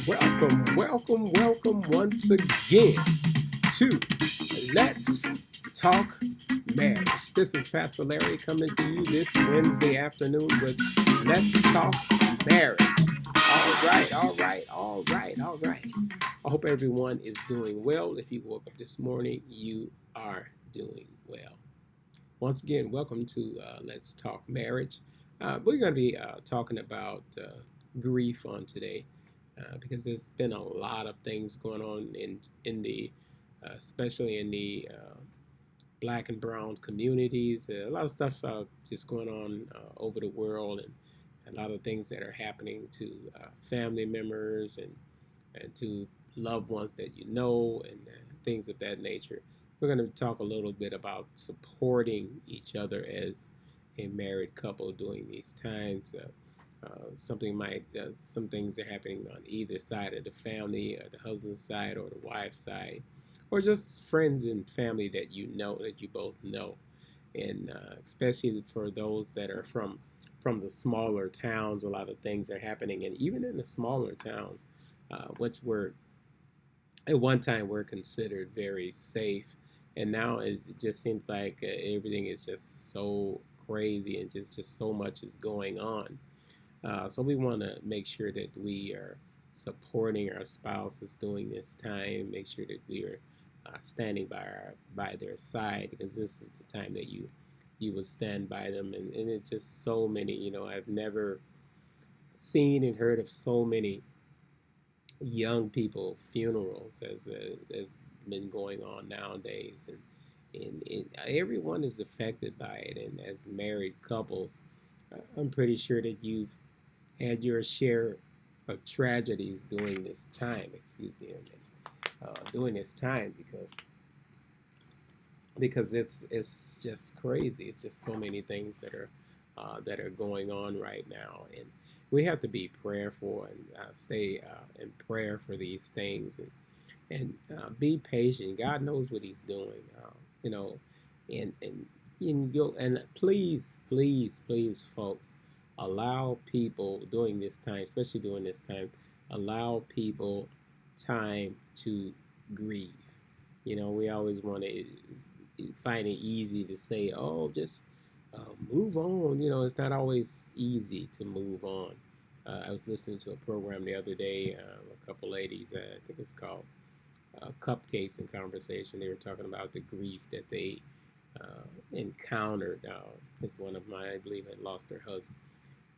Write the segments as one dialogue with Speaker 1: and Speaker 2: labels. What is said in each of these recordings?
Speaker 1: welcome once again to Let's Talk Marriage. This is Pastor Larry coming to you this Wednesday afternoon with Let's Talk Marriage. All right. I hope everyone is doing well. If you woke up this morning, you are doing well. Once again, welcome to Let's Talk Marriage. We're going to be talking about grief on today because there's been a lot of things going on in the especially in the black and brown communities. A lot of stuff just going on over the world, and a lot of things that are happening to family members and to loved ones that you know, and things of that nature. We're going to talk a little bit about supporting each other as a married couple during these times. Some things are happening on either side of the family, or the husband's side or the wife's side, or just friends and family that you know, that you both know, and especially for those that are from the smaller towns. A lot of things are happening, and even in the smaller towns, which were at one time were considered very safe, and now it just seems like everything is just so crazy, and just so much is going on. So we want to make sure that we are supporting our spouses during this time. Make sure that we are standing by their side, because this is the time that you will stand by them. And it's just so many. I've never seen and heard of so many young people funerals as been going on nowadays, and everyone is affected by it. And as married couples, I'm pretty sure that you've had your share of tragedies during this time. Excuse me, during this time, because it's just crazy. It's just so many things that are going on right now, and we have to be prayerful and stay in prayer for these things, and be patient. God knows what He's doing, you know, and please, folks, allow people during this time, especially during this time, allow people time to grieve. We always want to find it easy to say, oh, just move on. It's not always easy to move on. I was listening to a program the other day, a couple ladies, I think it's called Cupcakes and Conversation. They were talking about the grief that they encountered. Because one of mine, I believe, had lost her husband.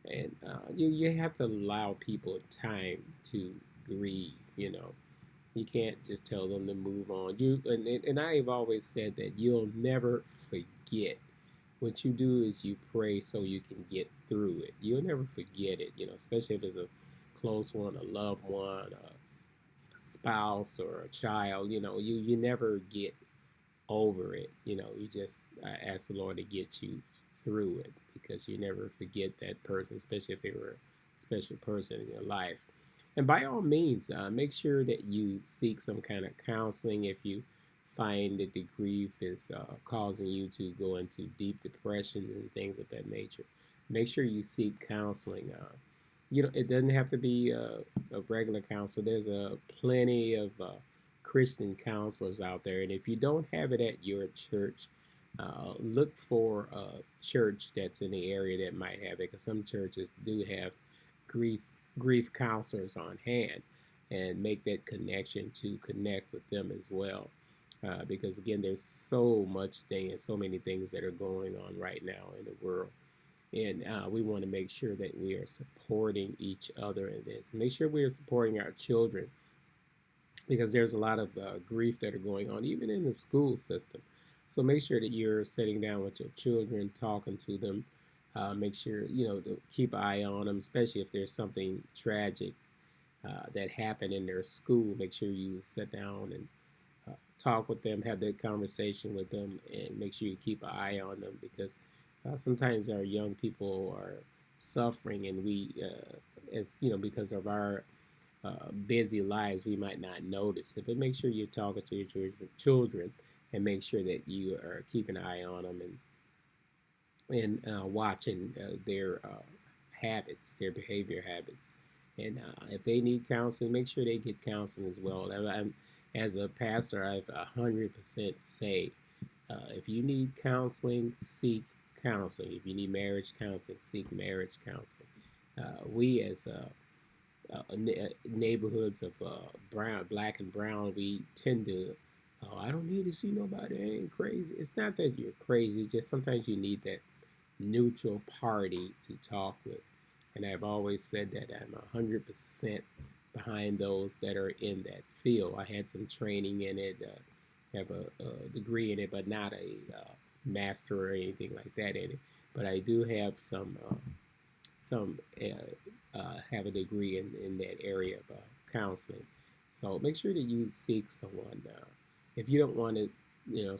Speaker 1: And you have to allow people time to grieve. You can't just tell them to move on. And I've always said that you'll never forget. What you do is you pray so you can get through it. You'll never forget it, especially if it's a close one, a loved one, a spouse, or a child. You never get over it. You just ask the Lord to get you through it, because you never forget that person, especially if they were a special person in your life. And by all means, make sure that you seek some kind of counseling if you find that the grief is causing you to go into deep depression and things of that nature. Make sure you seek counseling. It doesn't have to be a regular counselor. There's plenty of Christian counselors out there, and if you don't have it at your church, look for a church that's in the area that might have it, because some churches do have grief counselors on hand, and make that connection to connect with them as well. Because again, there's so many things that are going on right now in the world, and we want to make sure that we are supporting each other in this. Make sure we are supporting our children, because there's a lot of grief that are going on even in the school system. So make sure that you're sitting down with your children, talking to them. Make sure to keep an eye on them, especially if there's something tragic that happened in their school. Make sure you sit down and talk with them, have that conversation with them, and make sure you keep an eye on them, because sometimes our young people are suffering, and we, as because of our busy lives, we might not notice it. But make sure you're talking to your children, and make sure that you are keeping an eye on them, and watching their habits, their behavior habits, And if they need counseling, make sure they get counseling as well. As a pastor, I've 100% say if you need counseling, seek counseling. If you need marriage counseling, seek marriage counseling. We as neighborhoods of black and brown, we tend to, oh, I don't need to see nobody. I ain't crazy. It's not that you're crazy. It's just sometimes you need that neutral party to talk with. And I've always said that I'm 100% behind those that are in that field. I had some training in it, have a degree in it, but not a master or anything like that in it. But I do have some have a degree in that area of counseling. So make sure that you seek someone. If you don't want to,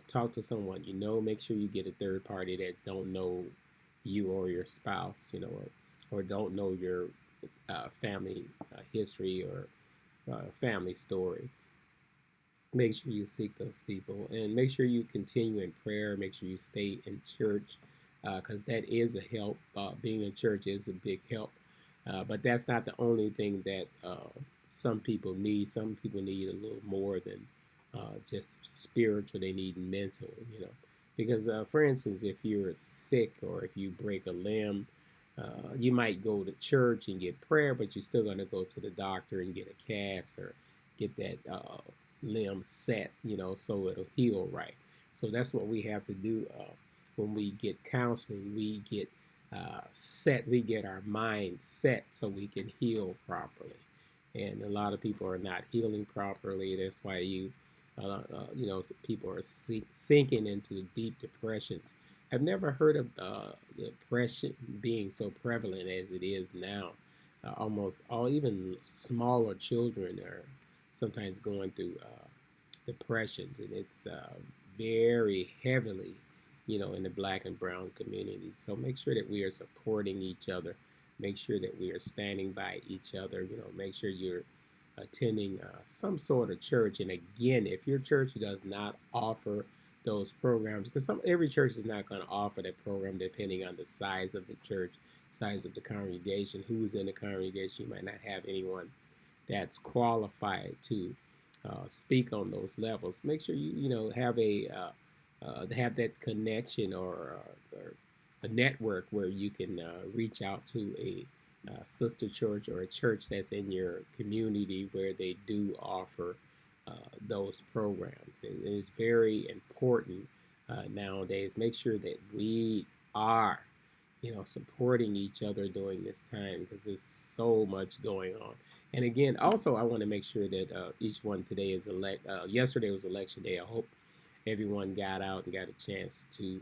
Speaker 1: talk to someone, make sure you get a third party that don't know you or your spouse, or don't know your family history or family story. Make sure you seek those people and make sure you continue in prayer. Make sure you stay in church because that is a help. Being in church is a big help. But that's not the only thing that some people need. Some people need a little more than just spiritual. They need mental. Because, for instance, if you're sick or if you break a limb, you might go to church and get prayer, but you're still going to go to the doctor and get a cast or get that limb set, so it'll heal right. So that's what we have to do when we get counseling. We get we get our mind set so we can heal properly. And a lot of people are not healing properly. That's why people are sinking into deep depressions. I've never heard of depression being so prevalent as it is now. Almost all, even smaller children are sometimes going through depressions, and it's very heavily, in the black and brown communities. So make sure that we are supporting each other. Make sure that we are standing by each other. Make sure you're attending some sort of church. And again, if your church does not offer those programs, because every church is not going to offer that program depending on the size of the church, size of the congregation, who's in the congregation. You might not have anyone that's qualified to speak on those levels. Make sure you have that connection or a network where you can reach out to a sister church or a church that's in your community where they do offer those programs. And it's very important nowadays. Make sure that we are, supporting each other during this time because there's so much going on. And again, also, I want to make sure that each one today is yesterday was election day. I hope everyone got out and got a chance to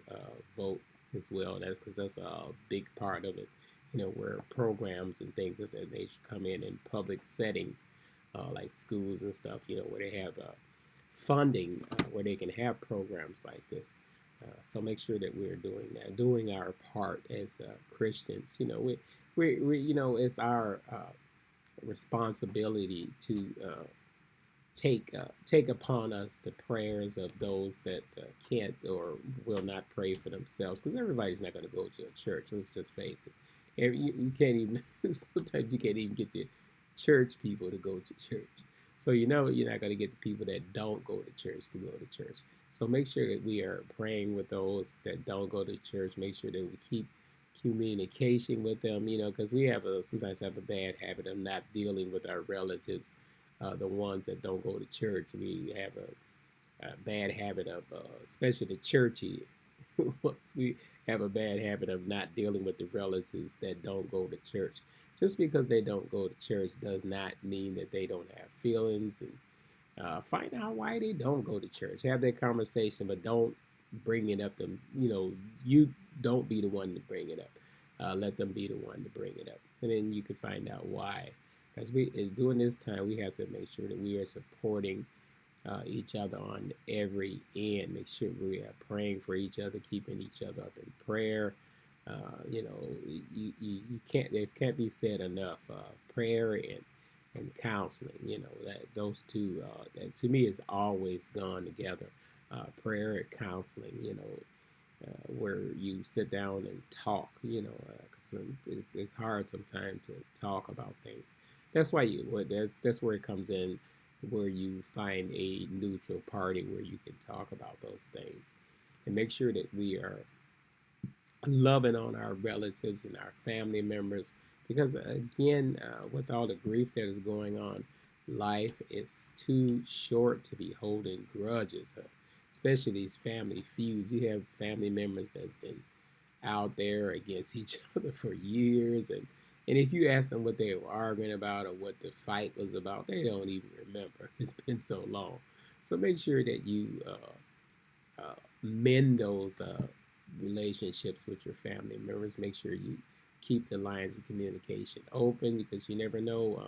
Speaker 1: vote as well. That's because that's a big part of it. Where programs and things of that nature come in public settings, like schools and stuff. Where they have funding, where they can have programs like this. So make sure that we're doing that, doing our part as Christians. It's our responsibility to take upon us the prayers of those that can't or will not pray for themselves, because everybody's not going to go to a church. Let's just face it. You can't even sometimes you can't even get the church people to go to church. So you're not going to get the people that don't go to church to go to church. So make sure that we are praying with those that don't go to church. Make sure that we keep communication with them, because we sometimes have a bad habit of not dealing with our relatives, the ones that don't go to church. We have a bad habit of, especially the churchy ones, we have a bad habit of not dealing with the relatives that don't go to church. Just because they don't go to church does not mean that they don't have feelings. And find out why they don't go to church. Have that conversation, but don't bring it up. You don't be the one to bring it up. Let them be the one to bring it up, and then you can find out why. Because during this time, we have to make sure that we are supporting each other on every end. Make sure we are praying for each other, keeping each other up in prayer. You can't. This can't be said enough. Prayer and counseling. That those two. That to me is always gone together. Prayer and counseling. Where you sit down and talk. Because it's hard sometimes to talk about things. That's why that's where it comes in, where you find a neutral party where you can talk about those things, and make sure that we are loving on our relatives and our family members, because again, with all the grief that is going on, life is too short to be holding grudges, especially these family feuds. You have family members that's been out there against each other for years, and if you ask them what they were arguing about or what the fight was about, they don't even remember. It's been so long. So make sure that you mend those relationships with your family members. Make sure you keep the lines of communication open, because you never know.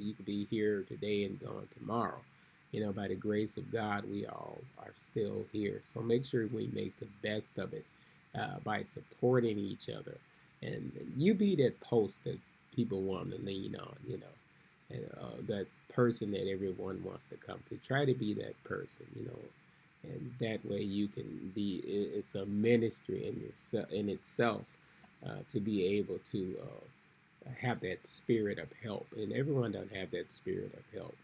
Speaker 1: You could be here today and gone tomorrow. By the grace of God, we all are still here. So make sure we make the best of it by supporting each other, and you be that post that people want to lean on. And that person that everyone wants to come to. Try to be that person. And that way you can be. It's a ministry in itself, to be able to have that spirit of help, and everyone don't have that spirit of help.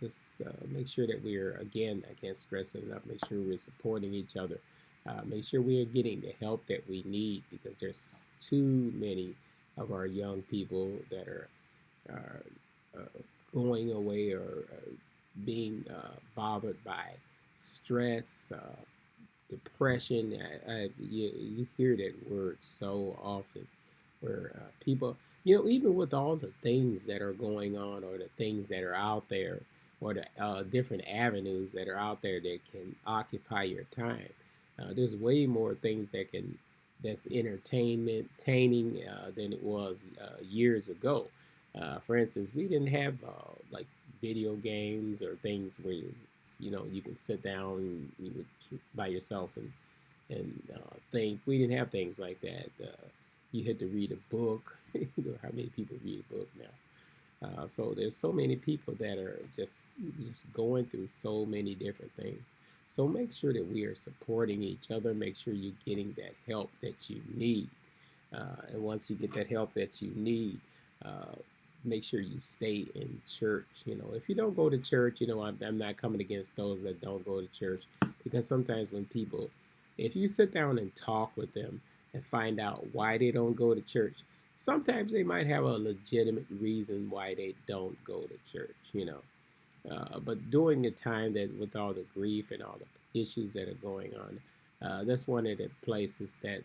Speaker 1: Just make sure that we're, again, I can't stress it enough, make sure we're supporting each other. Make sure we are getting the help that we need, because there's too many of our young people that are going away, or being bothered by stress, depression. You hear that word so often, where people, even with all the things that are going on, or the things that are out there, or the different avenues that are out there that can occupy your time. There's way more things that's entertaining than it was years ago. For instance, we didn't have like video games or things where you can sit down by yourself and think. We didn't have things like that. You had to read a book. How many people read a book now? So there's so many people that are just going through so many different things. So make sure that we are supporting each other. Make sure you're getting that help that you need. And once you get that help that you need, make sure you stay in church. If you don't go to church, I'm not coming against those that don't go to church, because sometimes when people, if you sit down and talk with them and find out why they don't go to church, sometimes they might have a legitimate reason why they don't go to church. But during the time that, with all the grief and all the issues that are going on, that's one of the places that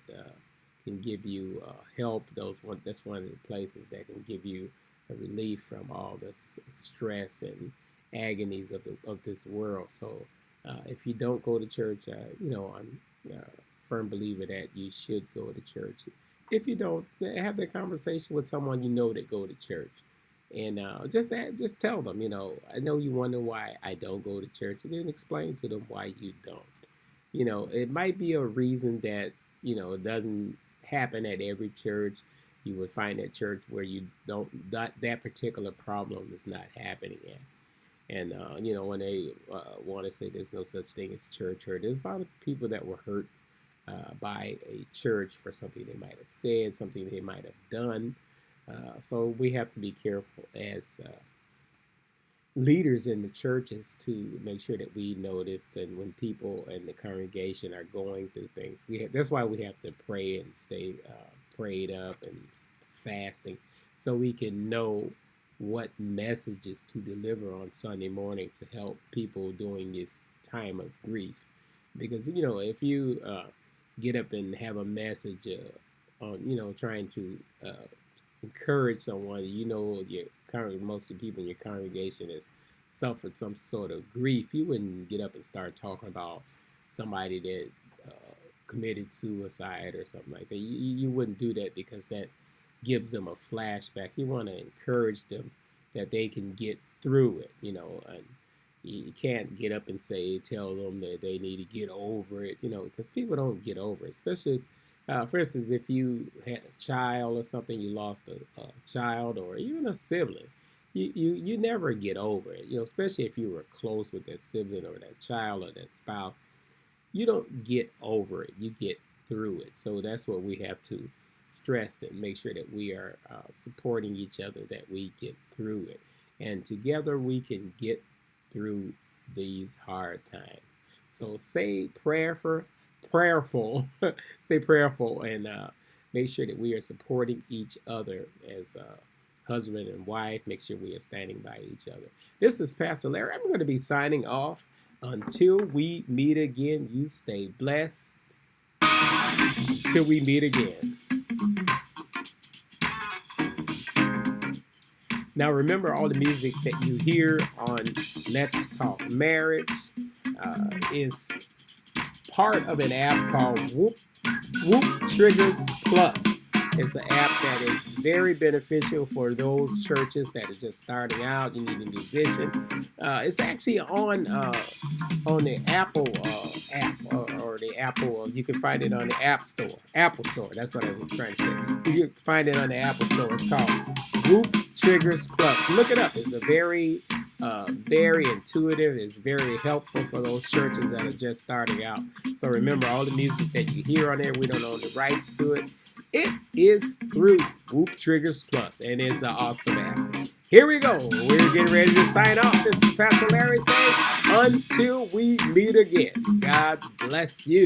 Speaker 1: can give you help. That's one of the places that can give you a relief from all this stress and agonies of this world. So if you don't go to church, I'm a firm believer that you should go to church. If you don't, have that conversation with someone that go to church. And just tell them, I know you wonder why I don't go to church, and then explain to them why you don't. It might be a reason that, it doesn't happen at every church. You would find a church where you don't, that particular problem is not happening at. And, when they want to say there's no such thing as church hurt, there's a lot of people that were hurt by a church for something they might have said, something they might have done. So we have to be careful as leaders in the churches to make sure that we notice that when people in the congregation are going through things, that's why we have to pray and stay prayed up and fasting, so we can know what messages to deliver on Sunday morning to help people during this time of grief. Because if you get up and have a message on trying to encourage someone, most of the people in your congregation has suffered some sort of grief, you wouldn't get up and start talking about somebody that committed suicide or something like that. You wouldn't do that, because that gives them a flashback. You want to encourage them that they can get through it, and you can't get up and tell them that they need to get over it, because people don't get over it, especially for instance, if you had a child or something, you lost a child, or even a sibling, you never get over it, especially if you were close with that sibling or that child or that spouse. You don't get over it, you get through it. So that's what we have to stressed and make sure that we are supporting each other, that we get through it. And together we can get through these hard times. So stay prayerful, stay prayerful, and make sure that we are supporting each other as husband and wife. Make sure we are standing by each other. This is Pastor Larry. I'm going to be signing off. Until we meet again, you stay blessed. Till we meet again. Now remember, all the music that you hear on Let's Talk Marriage is part of an app called Whoop Triggers Plus. It's an app that is very beneficial for those churches that are just starting out. You need a musician. It's actually on the Apple app or the Apple. You can find it on the Apple Store. That's what I was trying to say. You can find it on the Apple Store. It's called Whoop Triggers Plus. Look it up. It's a very intuitive. It's very helpful for those churches that are just starting out. So remember, all the music that you hear on there, we don't own the rights to it. It is through Whoop Triggers Plus, and it's an awesome app. Here we go. We're getting ready to sign off. This is Pastor Larry saying, until we meet again, God bless you.